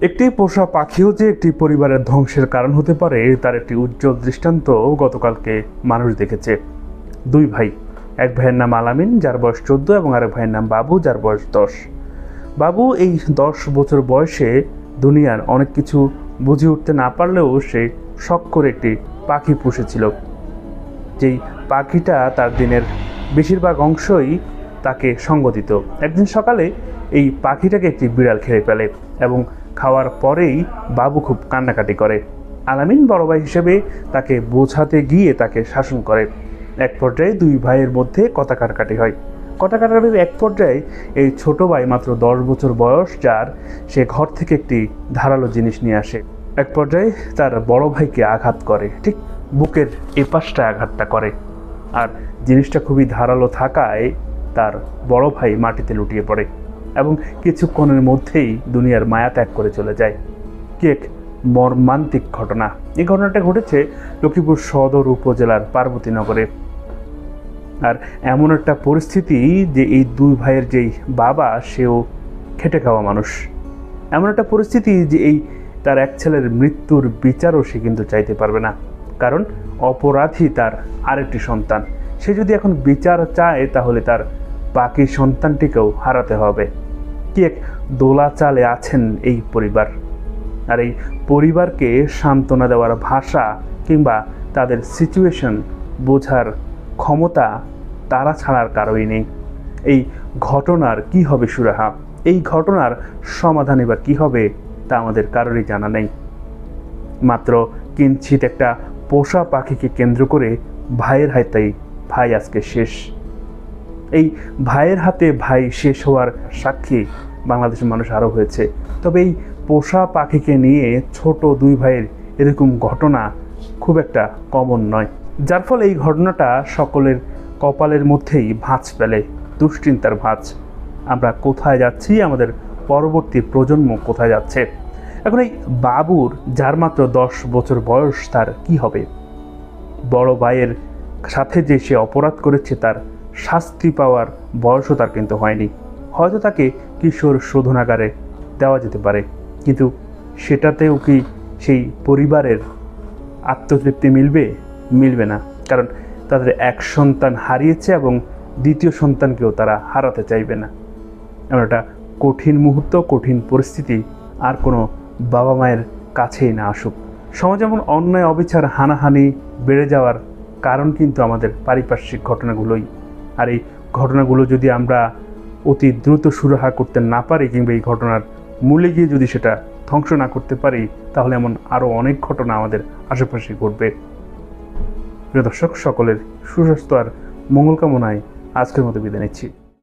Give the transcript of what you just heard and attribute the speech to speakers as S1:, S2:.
S1: একটি পোষা পাখিও যে একটি পরিবারের ধ্বংসের কারণ হতে পারে তার একটি উজ্জ্বল দৃষ্টান্ত গতকালকে মানুষ দেখেছে। দুই ভাই, এক ভাইয়ের নাম আলামিন যার বয়স 14 এবং আরেক ভাইয়ের নাম বাবু যার বয়স 10। বাবু এই 10 বছর বয়সে দুনিয়ার অনেক কিছু বুঝে উঠতে না পারলেও সে শখ করে একটি পাখি পুষেছিল। যেই পাখিটা তার দিনের বেশিরভাগ অংশই তাকে সঙ্গ দিত। একদিন সকালে এই পাখিটাকে একটি বিড়াল খেয়ে ফেলে এবং খাওয়ার পরেই বাবু খুব কান্নাকাটি করে। আলামিন বড় ভাই হিসেবে তাকে বোঝাতে গিয়ে তাকে শাসন করে। এক পর্যায়ে দুই ভাইয়ের মধ্যে কথা কাটাকাটি হয়। কথা কাটাকাটির এক পর্যায়ে এই ছোট ভাই মাত্র 10 বছর বয়স, যার সে ঘর থেকে একটি ধারালো জিনিস নিয়ে আসে। এক পর্যায়ে তার বড় ভাইকে আঘাত করে, ঠিক বুকের এপাশটায় আঘাতটা করে। আর জিনিসটা খুবই ধারালো থাকায় তার বড় ভাই মাটিতে লুটিয়ে পড়ে এবং কিছুক্ষণের মধ্যেই দুনিয়ার মায়া ত্যাগ করে চলে যায়। কি এক মর্মান্তিক ঘটনা! এই ঘটনাটা ঘটেছে লক্ষ্মীপুর সদর উপজেলার পার্বতীনগরে। আর এমন একটা পরিস্থিতি যে এই দুই ভাইয়ের যেই বাবা সেও খেটে খাওয়া মানুষ। এমন একটা পরিস্থিতি যে এই তার এক ছেলের মৃত্যুর বিচারও সে কিন্তু চাইতে পারবে না, কারণ অপরাধী তার আরেকটি সন্তান। সে যদি এখন বিচার চায় তাহলে তার বাকি সন্তানটিকেও হারাতে হবে। কি এক দোলাচালে আছেন এই পরিবার। আর এই পরিবারকে সান্ত্বনা দেওয়ার ভাষা কিংবা তাদের সিচুয়েশন বোঝার ক্ষমতা তারা ছাড়ার কারোই নেই। এই ঘটনার কি হবে সুরাহা, এই ঘটনার সমাধান এবার কী হবে তা আমাদের কারোরই জানা নেই। মাত্র কিঞ্চিত একটা পোষা পাখিকে কেন্দ্র করে ভাইয়ের হাতেই ভাই আজকে শেষ। এই ভাইয়ের হাতে ভাই শেষ হওয়ার সাক্ষী বাংলাদেশের মানুষ আরও হয়েছে। তবে এই পোষা পাখিকে নিয়ে ছোট দুই ভাইয়ের এরকম ঘটনা খুব একটা কমন নয়, যার ফলে এই ঘটনাটা সকলের কপালের মধ্যেই ভাঁজ ফেলে, দুশ্চিন্তার ভাঁজ। আমরা কোথায় যাচ্ছি, আমাদের পরবর্তী প্রজন্ম কোথায় যাচ্ছে? এখন এই বাবুর, যার মাত্র 10 বছর বয়স, তার কি হবে? বড় ভাইয়ের সাথে যে সে অপরাধ করেছে তার শাস্তি পাওয়ার বয়সও তার কিন্তু হয়নি। হয়তো তাকে কিশোর শোধনাগারে দেওয়া যেতে পারে, কিন্তু সেটাতেও কি সেই পরিবারের আত্মতৃপ্তি মিলবে না, কারণ তাদের এক সন্তান হারিয়েছে এবং দ্বিতীয় সন্তানকেও তারা হারাতে চাইবে না। এমন একটা কঠিন মুহূর্ত, কঠিন পরিস্থিতি আর কোনো বাবা মায়ের কাছেই না আসুক। সমাজে এমন অন্যায়, অবিচার, হানাহানি বেড়ে যাওয়ার কারণ কিন্তু আমাদের পারিপার্শ্বিক ঘটনাগুলোই। আর এই ঘটনাগুলো যদি আমরা অতি দ্রুত সুরাহা করতে না পারি কিংবা এই ঘটনার মূলে গিয়ে যদি সেটা ধ্বংস না করতে পারি, তাহলে এমন আরও অনেক ঘটনা আমাদের আশেপাশে ঘটবে। প্রিয় দর্শক, সকলের সুস্বাস্থ্য আর মঙ্গল কামনায় আজকের মতো বিদায় নিচ্ছি।